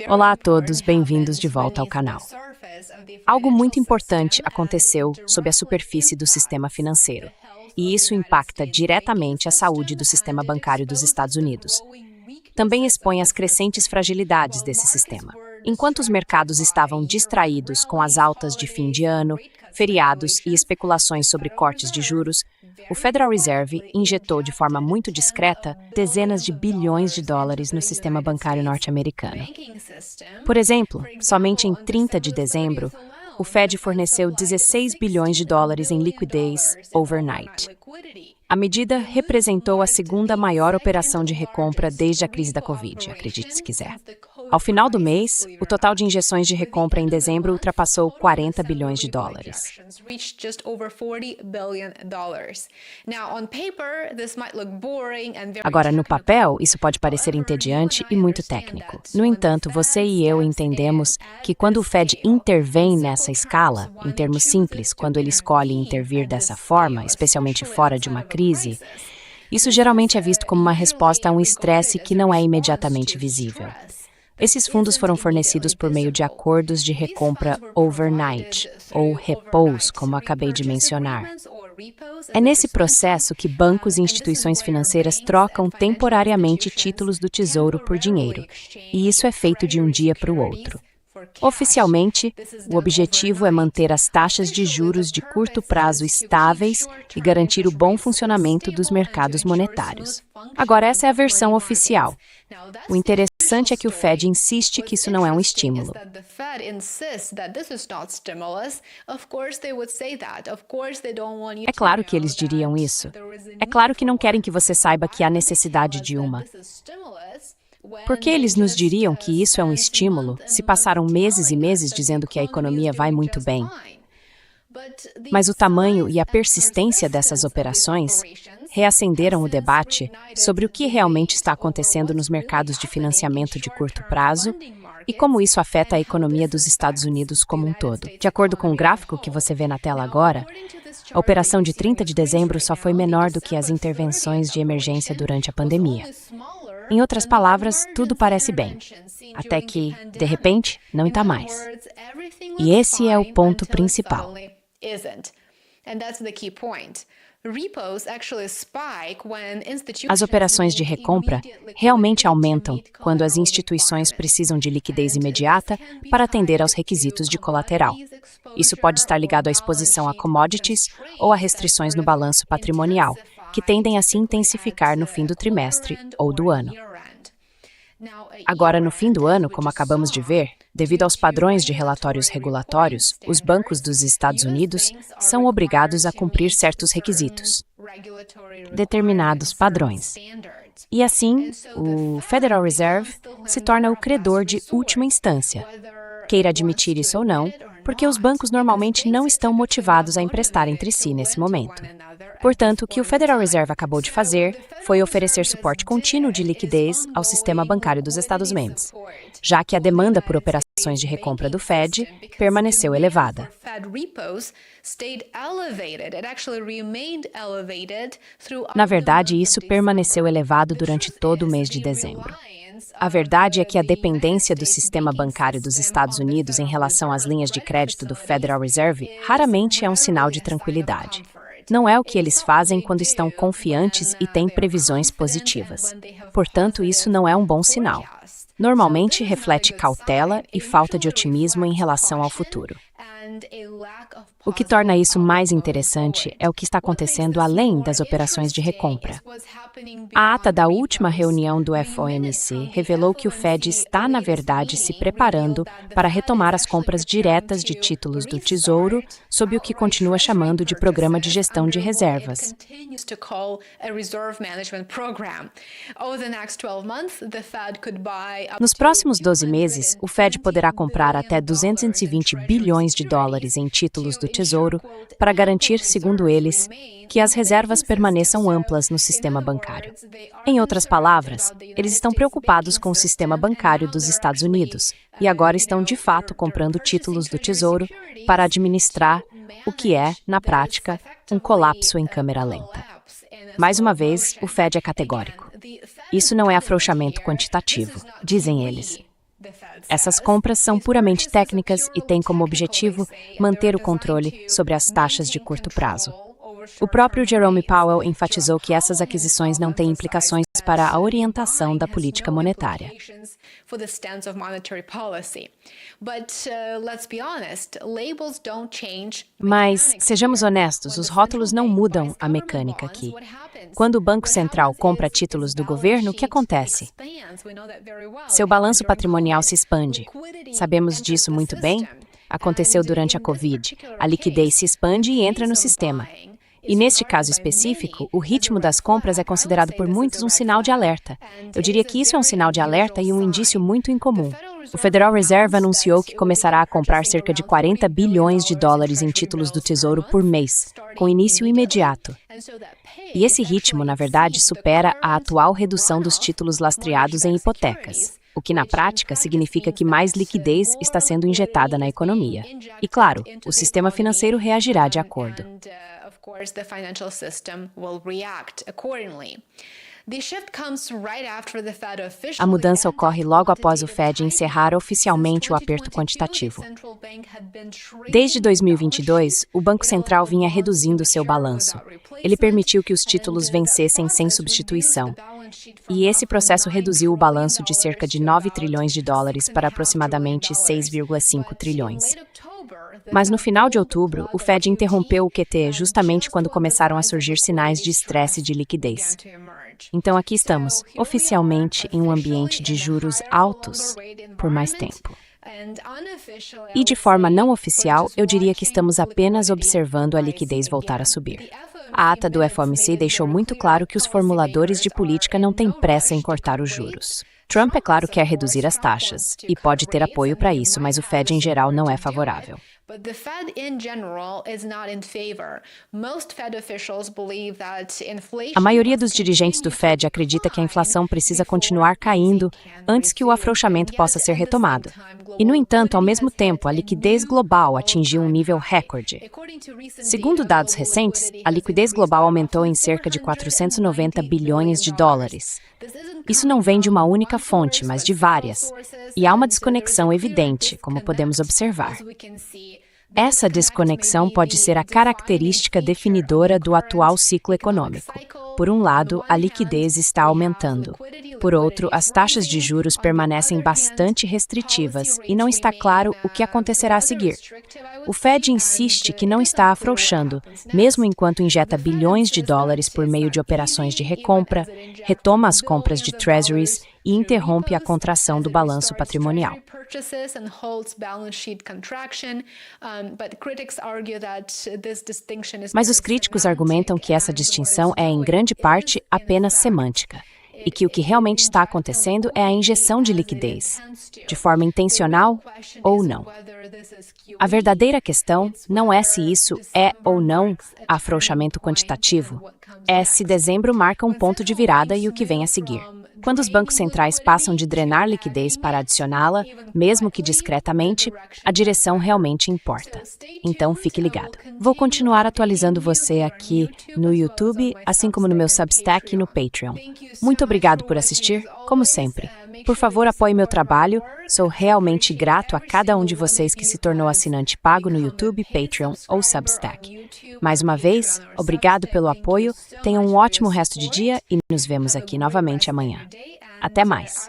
Olá a todos, bem-vindos de volta ao canal. Algo muito importante aconteceu sob a superfície do sistema financeiro, e isso impacta diretamente a saúde do sistema bancário dos Estados Unidos. Também expõe as crescentes fragilidades desse sistema. Enquanto os mercados estavam distraídos com as altas de fim de ano, feriados e especulações sobre cortes de juros, o Federal Reserve injetou de forma muito discreta dezenas de bilhões de dólares no sistema bancário norte-americano. Por exemplo, somente em 30 de dezembro, o Fed forneceu 16 bilhões de dólares em liquidez overnight. A medida representou a segunda maior operação de recompra desde a crise da Covid, acredite se quiser. Ao final do mês, o total de injeções de recompra em dezembro ultrapassou 40 bilhões de dólares. Agora, no papel, isso pode parecer entediante e muito técnico. No entanto, você e eu entendemos que quando o Fed intervém nessa escala, em termos simples, quando ele escolhe intervir dessa forma, especialmente fora de uma crise, isso geralmente é visto como uma resposta a um estresse que não é imediatamente visível. Esses fundos foram fornecidos por meio de acordos de recompra overnight, ou repos, como acabei de mencionar. É nesse processo que bancos e instituições financeiras trocam temporariamente títulos do Tesouro por dinheiro, e isso é feito de um dia para o outro. Oficialmente, o objetivo é manter as taxas de juros de curto prazo estáveis e garantir o bom funcionamento dos mercados monetários. Agora, essa é a versão oficial. O interessante é que o Fed insiste que isso não é um estímulo. É claro que eles diriam isso. É claro que não querem que você saiba que há necessidade de uma. Por que eles nos diriam que isso é um estímulo, se passaram meses e meses dizendo que a economia vai muito bem? Mas o tamanho e a persistência dessas operações reacenderam o debate sobre o que realmente está acontecendo nos mercados de financiamento de curto prazo e como isso afeta a economia dos Estados Unidos como um todo. De acordo com o gráfico que você vê na tela agora, a operação de 30 de dezembro só foi menor do que as intervenções de emergência durante a pandemia. Em outras palavras, tudo parece bem, até que, de repente, não está mais. E esse é o ponto principal. As operações de recompra realmente aumentam quando as instituições precisam de liquidez imediata para atender aos requisitos de colateral. Isso pode estar ligado à exposição a commodities ou a restrições no balanço patrimonial, que tendem a se intensificar no fim do trimestre ou do ano. Agora, no fim do ano, como acabamos de ver, devido aos padrões de relatórios regulatórios, os bancos dos Estados Unidos são obrigados a cumprir certos requisitos, determinados padrões. E assim, o Federal Reserve se torna o credor de última instância, queira admitir isso ou não, porque os bancos normalmente não estão motivados a emprestar entre si nesse momento. Portanto, o que o Federal Reserve acabou de fazer foi oferecer suporte contínuo de liquidez ao sistema bancário dos Estados-membros, já que a demanda por operações de recompra do Fed permaneceu elevada. Na verdade, isso permaneceu elevado durante todo o mês de dezembro. A verdade é que a dependência do sistema bancário dos Estados Unidos em relação às linhas de crédito do Federal Reserve raramente é um sinal de tranquilidade. Não é o que eles fazem quando estão confiantes e têm previsões positivas. Portanto, isso não é um bom sinal. Normalmente reflete cautela e falta de otimismo em relação ao futuro. O que torna isso mais interessante é o que está acontecendo além das operações de recompra. A ata da última reunião do FOMC revelou que o Fed está, na verdade, se preparando para retomar as compras diretas de títulos do Tesouro, sob o que continua chamando de Programa de Gestão de Reservas. Nos próximos 12 meses, o Fed poderá comprar até 220 bilhões de dólares em títulos do Tesouro para garantir, segundo eles, que as reservas permaneçam amplas no sistema bancário. Em outras palavras, eles estão preocupados com o sistema bancário dos Estados Unidos e agora estão de fato comprando títulos do Tesouro para administrar o que é, na prática, um colapso em câmera lenta. Mais uma vez, o Fed é categórico. Isso não é afrouxamento quantitativo, dizem eles. Essas compras são puramente técnicas e têm como objetivo manter o controle sobre as taxas de curto prazo. O próprio Jerome Powell enfatizou que essas aquisições não têm implicações para a orientação da política monetária. Mas, sejamos honestos, os rótulos não mudam a mecânica aqui. Quando o Banco Central compra títulos do governo, o que acontece? Seu balanço patrimonial se expande. Sabemos disso muito bem. Aconteceu durante a Covid. A liquidez se expande e entra no sistema. E neste caso específico, o ritmo das compras é considerado por muitos um sinal de alerta. Eu diria que isso é um sinal de alerta e um indício muito incomum. O Federal Reserve anunciou que começará a comprar cerca de 40 bilhões de dólares em títulos do Tesouro por mês, com início imediato. E esse ritmo, na verdade, supera a atual redução dos títulos lastreados em hipotecas, o que na prática significa que mais liquidez está sendo injetada na economia. E claro, o sistema financeiro reagirá de acordo. A mudança ocorre logo após o Fed encerrar oficialmente o aperto quantitativo. Desde 2022, o Banco Central vinha reduzindo seu balanço. Ele permitiu que os títulos vencessem sem substituição. E esse processo reduziu o balanço de cerca de 9 trilhões de dólares para aproximadamente 6,5 trilhões. Mas no final de outubro, o Fed interrompeu o QT justamente quando começaram a surgir sinais de estresse de liquidez. Então aqui estamos, oficialmente em um ambiente de juros altos por mais tempo. E de forma não oficial, eu diria que estamos apenas observando a liquidez voltar a subir. A ata do FOMC deixou muito claro que os formuladores de política não têm pressa em cortar os juros. Trump, é claro, quer reduzir as taxas, e pode ter apoio para isso, mas o Fed em geral não é favorável. A maioria dos dirigentes do Fed acredita que a inflação precisa continuar caindo antes que o afrouxamento possa ser retomado. E, no entanto, ao mesmo tempo, a liquidez global atingiu um nível recorde. Segundo dados recentes, a liquidez global aumentou em cerca de 490 bilhões de dólares. Isso não vem de uma única fonte, mas de várias. E há uma desconexão evidente, como podemos observar. Essa desconexão pode ser a característica definidora do atual ciclo econômico. Por um lado, a liquidez está aumentando. Por outro, as taxas de juros permanecem bastante restritivas e não está claro o que acontecerá a seguir. O Fed insiste que não está afrouxando, mesmo enquanto injeta bilhões de dólares por meio de operações de recompra, retoma as compras de treasuries e interrompe a contração do balanço patrimonial. Mas os críticos argumentam que essa distinção é, em grande parte, apenas semântica, e que o que realmente está acontecendo é a injeção de liquidez, de forma intencional ou não. A verdadeira questão não é se isso é ou não afrouxamento quantitativo, é se dezembro marca um ponto de virada e o que vem a seguir. Quando os bancos centrais passam de drenar liquidez para adicioná-la, mesmo que discretamente, a direção realmente importa. Então, fique ligado. Vou continuar atualizando você aqui no YouTube, assim como no meu Substack e no Patreon. Muito obrigado por assistir, como sempre. Por favor, apoie meu trabalho. Sou realmente grato a cada um de vocês que se tornou assinante pago no YouTube, Patreon ou Substack. Mais uma vez, obrigado pelo apoio. Tenha um ótimo resto de dia e nos vemos aqui novamente amanhã. Até mais.